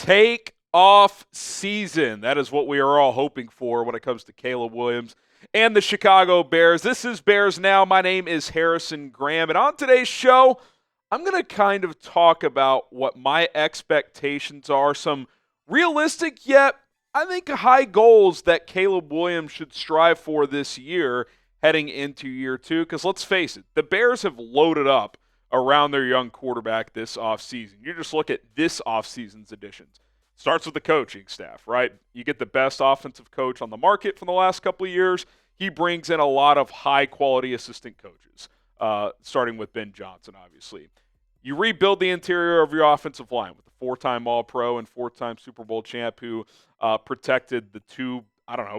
Take off season. That is what we are all hoping for when it comes to Caleb Williams and the Chicago Bears. This is Bears Now. My name is Harrison Graham, and on today's show, I'm going to kind of talk about what my expectations are, some realistic yet I think high goals that Caleb Williams should strive for this year heading into year two. Because let's face it, the Bears have loaded up around their young quarterback this offseason. You just look at this offseason's additions. Starts with the coaching staff, right? You get the best offensive coach on the market from the last couple of years. He brings in a lot of high-quality assistant coaches, starting with Ben Johnson, obviously. You rebuild the interior of your offensive line with a four-time All-Pro and four-time Super Bowl champ who protected the two,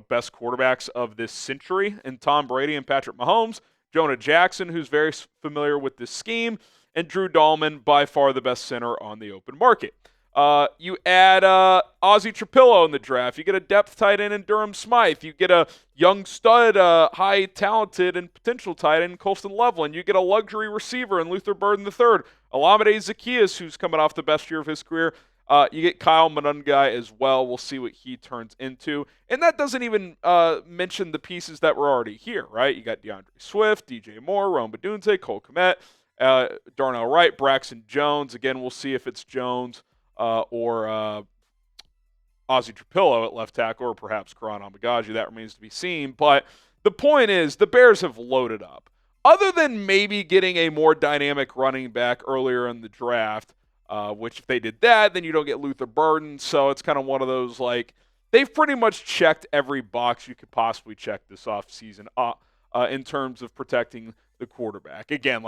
best quarterbacks of this century in Tom Brady and Patrick Mahomes. Jonah Jackson, who's very familiar with this scheme, and Drew Dalman, by far the best center on the open market. You add Ozzy Trapilo in the draft. You get a depth tight end in Durham Smythe. You get a young stud, high talented and potential tight end in Colston Loveland. You get a luxury receiver in Luther Burden III. Olamide Zaccheaus, who's coming off the best year of his career. You get Kyle Monungai as well. We'll see what he turns into. And that doesn't even mention the pieces that were already here, right? You got DeAndre Swift, DJ Moore, Rome Badunze, Cole Kmet, Darnell Wright, Braxton Jones. Again, we'll see if it's Jones or Ozzy Trapilo at left tackle, or perhaps Karan Amagaji. That remains to be seen. But the point is, the Bears have loaded up. Other than maybe getting a more dynamic running back earlier in the draft, which if they did that, then you don't get Luther Burden. So it's kind of one of those, they've pretty much checked every box you could possibly check this offseason in terms of protecting the quarterback. Again,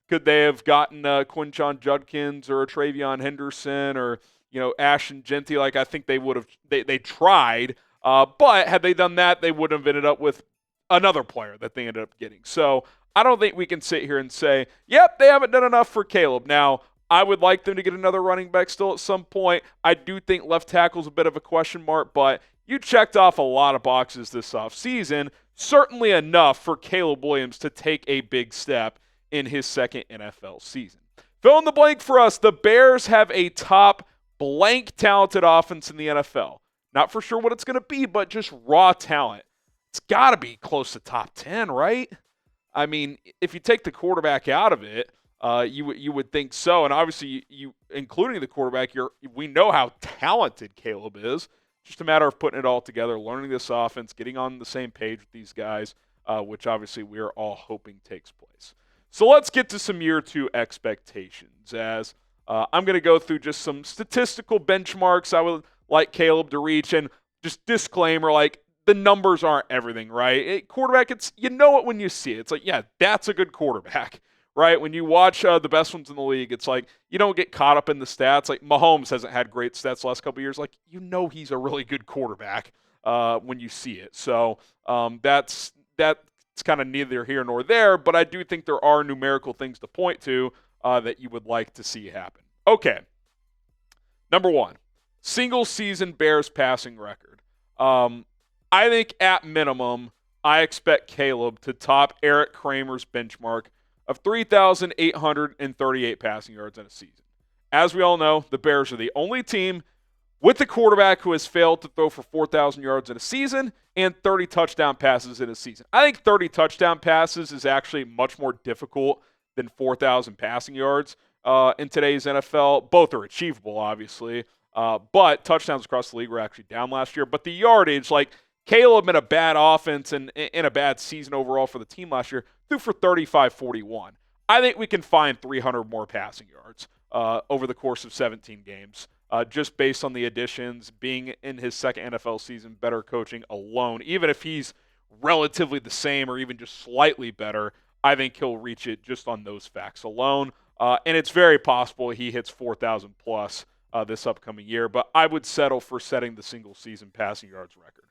could they have gotten Quinshon Judkins or a Travion Henderson or, Ashton Genty? I think they would have. They tried, but had they done that, they would have ended up with another player that they ended up getting. So I don't think we can sit here and say, yep, they haven't done enough for Caleb. Now, I would like them to get another running back still at some point. I do think left tackle's a bit of a question mark, but you checked off a lot of boxes this offseason, certainly enough for Caleb Williams to take a big step in his second NFL season. Fill in the blank for us. The Bears have a top blank talented offense in the NFL. Not for sure what it's going to be, but just raw talent. It's got to be close to top 10, right? I mean, if you take the quarterback out of it, you would think so. And obviously, you including the quarterback, we know how talented Caleb is. Just a matter of putting it all together, learning this offense, getting on the same page with these guys, which obviously we are all hoping takes place. So let's get to some year two expectations, as I'm going to go through just some statistical benchmarks I would like Caleb to reach. And just disclaimer, the numbers aren't everything, right? Quarterback, you know it when you see it. It's yeah, that's a good quarterback, right? When you watch the best ones in the league, it's you don't get caught up in the stats. Mahomes hasn't had great stats the last couple of years. He's a really good quarterback when you see it. So that's kind of neither here nor there, but I do think there are numerical things to point to that you would like to see happen. Okay. Number one, single season Bears passing record. I think at minimum, I expect Caleb to top Eric Kramer's benchmark of 3,838 passing yards in a season. As we all know, the Bears are the only team with the quarterback who has failed to throw for 4,000 yards in a season and 30 touchdown passes in a season. I think 30 touchdown passes is actually much more difficult than 4,000 passing yards in today's NFL. Both are achievable, obviously, but touchdowns across the league were actually down last year. But the yardage, Caleb in a bad offense and in a bad season overall for the team last year, threw for 35-41. I think we can find 300 more passing yards over the course of 17 games. Just based on the additions, being in his second NFL season, better coaching alone. Even if he's relatively the same or even just slightly better, I think he'll reach it just on those facts alone. And it's very possible he hits 4,000 plus this upcoming year, but I would settle for setting the single season passing yards record.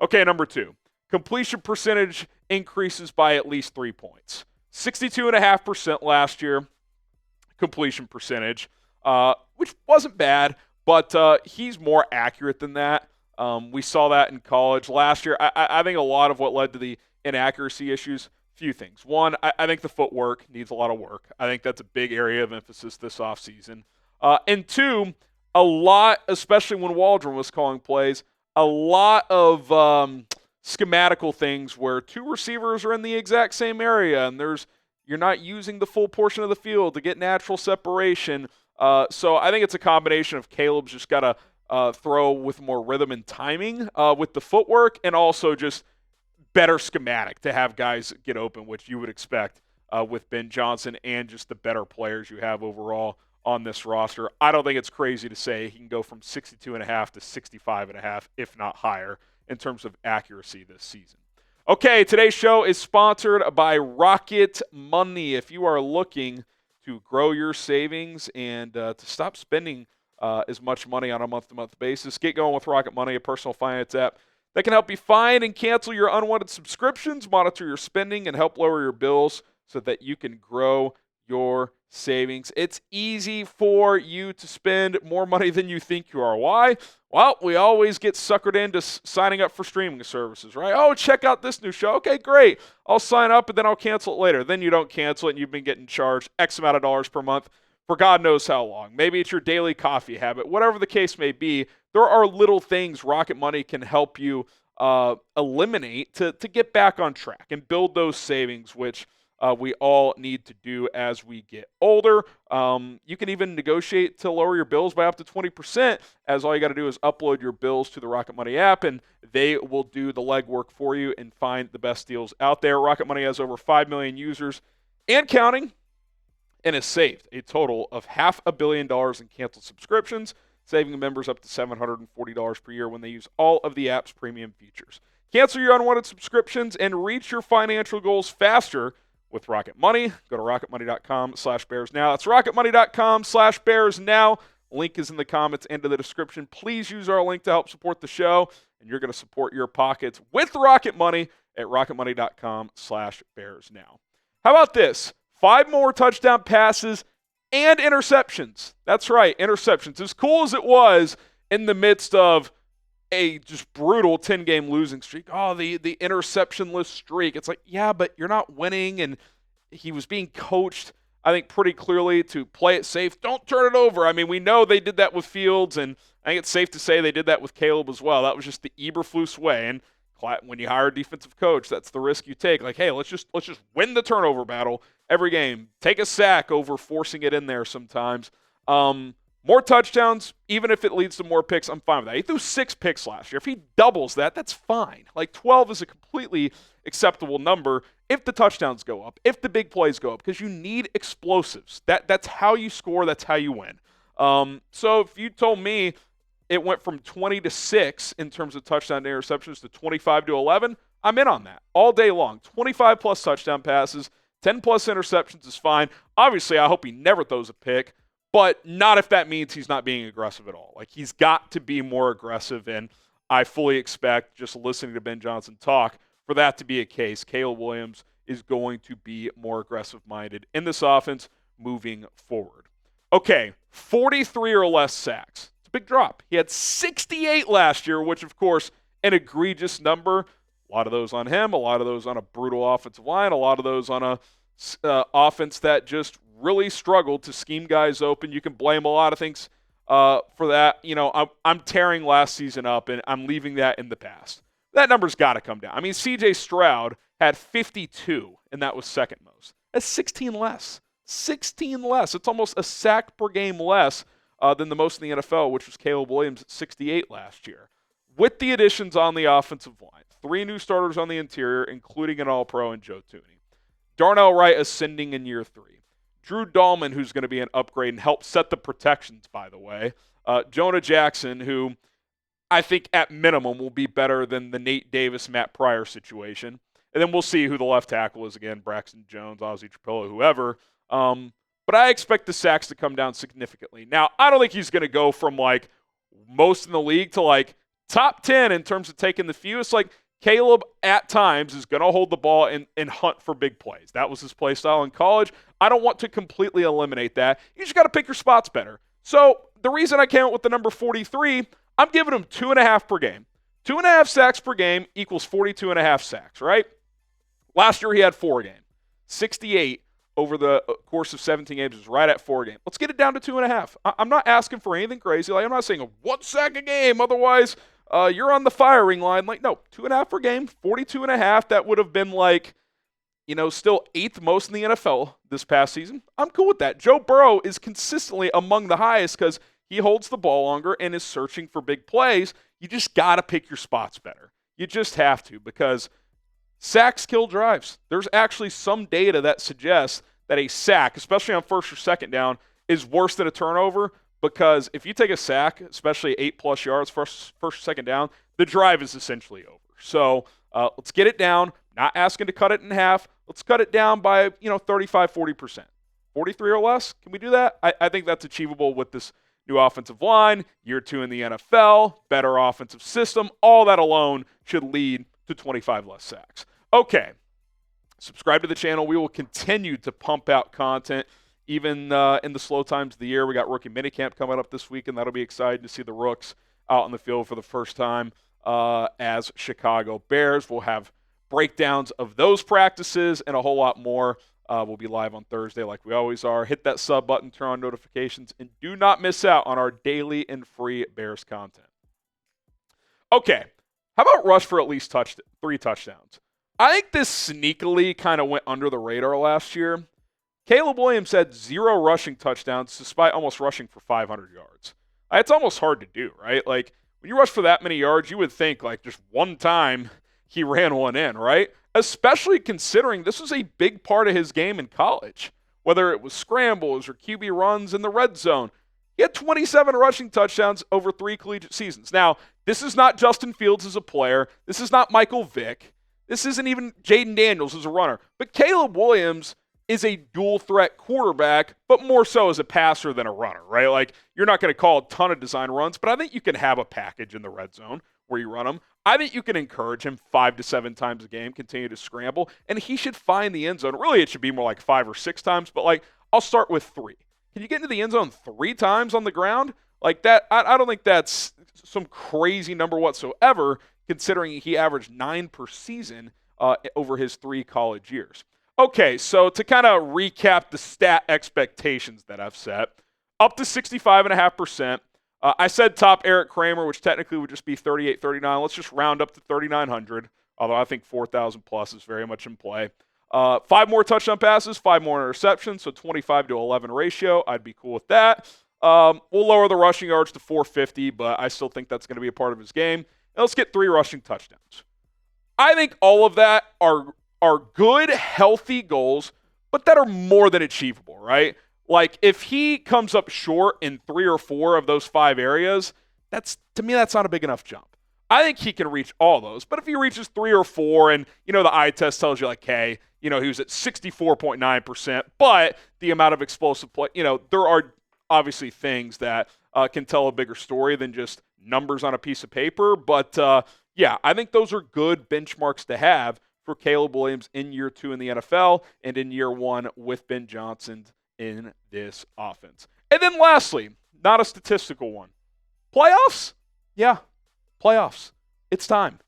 Okay, number two, completion percentage increases by at least 3 points. 62.5% last year, completion percentage, which wasn't bad. But he's more accurate than that. We saw that in college. Last year, I think a lot of what led to the inaccuracy issues, few things. One, I think the footwork needs a lot of work. I think that's a big area of emphasis this offseason. And two, a lot, especially when Waldron was calling plays, a lot of schematical things where two receivers are in the exact same area and you're not using the full portion of the field to get natural separation. So I think it's a combination of Caleb's just got to throw with more rhythm and timing with the footwork, and also just better schematic to have guys get open, which you would expect with Ben Johnson and just the better players you have overall on this roster. I don't think it's crazy to say he can go from 62.5 to 65.5, if not higher, in terms of accuracy this season. Okay, today's show is sponsored by Rocket Money. If you are looking to grow your savings and to stop spending as much money on a month-to-month basis, get going with Rocket Money, a personal finance app that can help you find and cancel your unwanted subscriptions, monitor your spending, and help lower your bills so that you can grow your savings. It's easy for you to spend more money than you think you are. Why? Well, we always get suckered into signing up for streaming services, right? Oh, check out this new show. Okay, great. I'll sign up and then I'll cancel it later. Then you don't cancel it and you've been getting charged X amount of dollars per month for God knows how long. Maybe it's your daily coffee habit. Whatever the case may be, there are little things Rocket Money can help you eliminate to get back on track and build those savings, which we all need to do as we get older. You can even negotiate to lower your bills by up to 20%, as all you got to do is upload your bills to the Rocket Money app, and they will do the legwork for you and find the best deals out there. Rocket Money has over 5 million users and counting, and has saved a total of $500 million in canceled subscriptions, saving members up to $740 per year when they use all of the app's premium features. Cancel your unwanted subscriptions and reach your financial goals faster with Rocket Money. Go to rocketmoney.com/bears now. That's rocketmoney.com/bears now. Link is in the comments and in the description. Please use our link to help support the show, and you're going to support your pockets with Rocket Money at rocketmoney.com/bears now. How about this? 5 more touchdown passes and interceptions. That's right, interceptions. As cool as it was in the midst of a just brutal 10-game losing streak. Oh, the interceptionless streak. It's like, yeah, but you're not winning, and he was being coached, I think, pretty clearly to play it safe. Don't turn it over. I mean, we know they did that with Fields, and I think it's safe to say they did that with Caleb as well. That was just the Eberflus way, and when you hire a defensive coach, that's the risk you take. Like, hey, let's just win the turnover battle every game. Take a sack over forcing it in there sometimes. More touchdowns, even if it leads to more picks, I'm fine with that. He threw 6 picks last year. If he doubles that, that's fine. Like 12 is a completely acceptable number if the touchdowns go up, if the big plays go up, because you need explosives. That's how you score. That's how you win. So if you told me it went from 20 to 6 in terms of touchdown to interceptions to 25 to 11, I'm in on that all day long. 25 plus touchdown passes, 10 plus interceptions is fine. Obviously, I hope he never throws a pick, but not if that means he's not being aggressive at all. Like, he's got to be more aggressive, and I fully expect, just listening to Ben Johnson talk, for that to be a case. Caleb Williams is going to be more aggressive-minded in this offense moving forward. Okay, 43 or less sacks. It's a big drop. He had 68 last year, which, of course, an egregious number. A lot of those on him, a lot of those on a brutal offensive line, a lot of those on a offense that just really struggled to scheme guys open. You can blame a lot of things for that. You know, I'm tearing last season up, and I'm leaving that in the past. That number's got to come down. I mean, C.J. Stroud had 52, and that was second most. That's 16 less. 16 less. It's almost a sack per game less than the most in the NFL, which was Caleb Williams at 68 last year. With the additions on the offensive line, 3 new starters on the interior, including an All-Pro and Joe Thuney. Darnell Wright ascending in year 3. Drew Dalman, who's going to be an upgrade and help set the protections, by the way. Jonah Jackson, who I think at minimum will be better than the Nate Davis, Matt Pryor situation. And then we'll see who the left tackle is again, Braxton Jones, Ozzy Trapilo, whoever. But I expect the sacks to come down significantly. Now, I don't think he's going to go from like most in the league to like top 10 in terms of taking the fewest. Like, Caleb, at times, is going to hold the ball and hunt for big plays. That was his play style in college. I don't want to completely eliminate that. You just got to pick your spots better. So the reason I came up with the number 43, I'm giving him 2.5 per game. 2.5 sacks per game equals 42.5 sacks, right? Last year he had 4 a game. 68 over the course of 17 games is right at 4 a game. Let's get it down to 2.5. I'm not asking for anything crazy. Like, I'm not saying 1 sack a game, otherwise you're on the firing line. Like, no, 2.5 per game, 42.5. That would have been like, still 8th most in the NFL this past season. I'm cool with that. Joe Burrow is consistently among the highest because he holds the ball longer and is searching for big plays. You just got to pick your spots better. You just have to, because sacks kill drives. There's actually some data that suggests that a sack, especially on first or second down, is worse than a turnover, because if you take a sack, especially 8+ yards first or second down, the drive is essentially over. So let's get it down. Not asking to cut it in half. Let's cut it down by 35, 40%. 43 or less. Can we do that? I think that's achievable with this new offensive line, year 2 in the NFL, better offensive system. All that alone should lead to 25 less sacks. Okay, subscribe to the channel. We will continue to pump out content even in the slow times of the year. We got rookie minicamp coming up this week, and that'll be exciting to see the rooks out on the field for the first time as Chicago Bears. We'll have breakdowns of those practices and a whole lot more. We'll be live on Thursday like we always are. Hit that sub button, turn on notifications, and do not miss out on our daily and free Bears content. Okay, how about rush for at least 3 touchdowns? I think this sneakily kind of went under the radar last year. Caleb Williams had 0 rushing touchdowns despite almost rushing for 500 yards. It's almost hard to do, right? Like, when you rush for that many yards, you would think like just one time he ran one in, right? Especially considering this was a big part of his game in college, whether it was scrambles or QB runs in the red zone. He had 27 rushing touchdowns over 3 collegiate seasons. Now, this is not Justin Fields as a player. This is not Michael Vick. This isn't even Jaden Daniels as a runner. But Caleb Williams is a dual-threat quarterback, but more so as a passer than a runner, right? Like, you're not going to call a ton of design runs, but I think you can have a package in the red zone where you run them. I think you can encourage him 5 to 7 times a game, continue to scramble, and he should find the end zone. Really, it should be more like 5 or 6 times, but like, I'll start with 3. Can you get into the end zone 3 times on the ground? Like that, I don't think that's some crazy number whatsoever, considering he averaged 9 per season over his 3 college years. Okay, so to kind of recap the stat expectations that I've set, up to 65.5%. I said top Eric Kramer, which technically would just be 38, 39. Let's just round up to 3,900, although I think 4,000 plus is very much in play. 5 more touchdown passes, 5 more interceptions, so 25 to 11 ratio. I'd be cool with that. We'll lower the rushing yards to 450, but I still think that's going to be a part of his game. And let's get 3 rushing touchdowns. I think all of that are good, healthy goals, but that are more than achievable, right? Like, if he comes up short in 3 or 4 of those 5 areas, to me, that's not a big enough jump. I think he can reach all those, but if he reaches 3 or 4 and, the eye test tells you like, hey, he was at 64.9%, but the amount of explosive play, there are obviously things that can tell a bigger story than just numbers on a piece of paper. But yeah, I think those are good benchmarks to have for Caleb Williams in year 2 in the NFL and in year 1 with Ben Johnson in this offense. And then lastly, not a statistical one. Playoffs? Yeah, playoffs. It's time.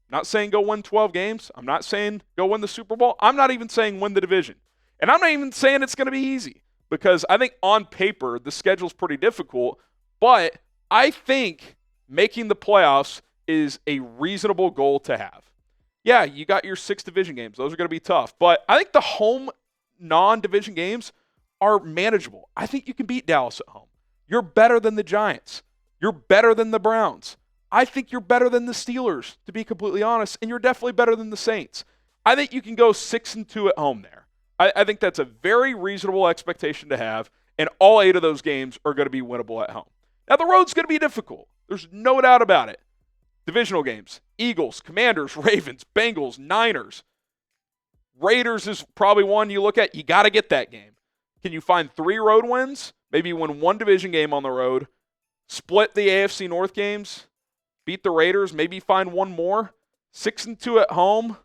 I'm not saying go win 12 games. I'm not saying go win the Super Bowl. I'm not even saying win the division. And I'm not even saying it's going to be easy, because I think on paper the schedule's pretty difficult, but I think making the playoffs is a reasonable goal to have. Yeah, you got your 6 division games. Those are going to be tough. But I think the home non-division games are manageable. I think you can beat Dallas at home. You're better than the Giants. You're better than the Browns. I think you're better than the Steelers, to be completely honest, and you're definitely better than the Saints. I think you can go 6-2 at home there. I think that's a very reasonable expectation to have, and all 8 of those games are going to be winnable at home. Now, the road's going to be difficult. There's no doubt about it. Divisional games, Eagles, Commanders, Ravens, Bengals, Niners. Raiders is probably one you look at. You got to get that game. Can you find 3 road wins? Maybe win 1 division game on the road, split the AFC North games, beat the Raiders, maybe find 1 more. 6-2 at home,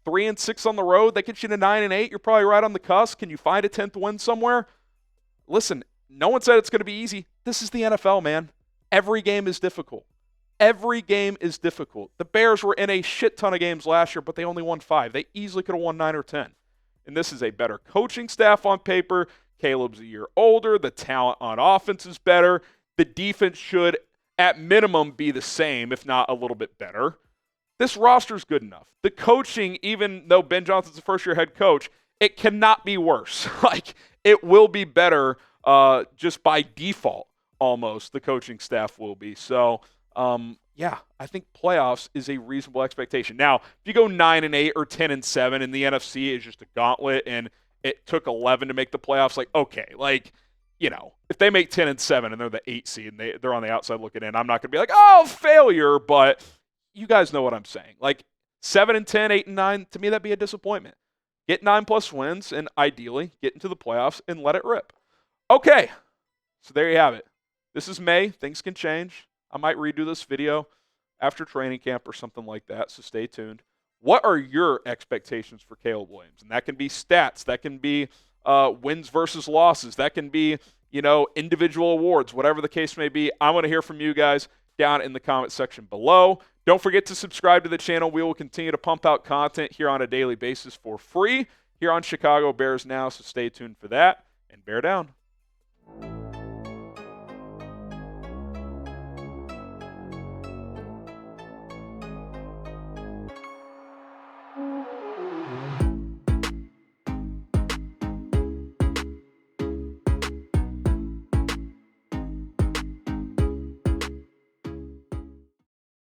3-6 on the road. That gets you to 9-8. You're probably right on the cusp. Can you find a 10th win somewhere? Listen, no one said it's going to be easy. This is the NFL, man. Every game is difficult. Every game is difficult. The Bears were in a shit ton of games last year, but they only won 5. They easily could have won 9 or 10. and this is a better coaching staff on paper. Caleb's a year older. The talent on offense is better. The defense should, at minimum, be the same, if not a little bit better. This roster's good enough. The coaching, even though Ben Johnson's a first-year head coach, it cannot be worse. Like, it will be better just by default, almost, the coaching staff will be. So, yeah, I think playoffs is a reasonable expectation. Now, if you go 9-8 or 10-7 and the NFC is just a gauntlet and it took 11 to make the playoffs, like, okay, like, you know, if they make 10-7 and they're the 8 seed and they're on the outside looking in, I'm not going to be like, oh, failure, but you guys know what I'm saying. Like, 7-10, 8-9, to me, that'd be a disappointment. Get 9+ wins and ideally get into the playoffs and let it rip. Okay, so there you have it. This is May. Things can change. I might redo this video after training camp or something like that, so stay tuned. What are your expectations for Caleb Williams? And that can be stats. That can be wins versus losses. That can be, you know, individual awards, whatever the case may be. I want to hear from you guys down in the comment section below. Don't forget to subscribe to the channel. We will continue to pump out content here on a daily basis for free here on Chicago Bears Now, so stay tuned for that, and bear down.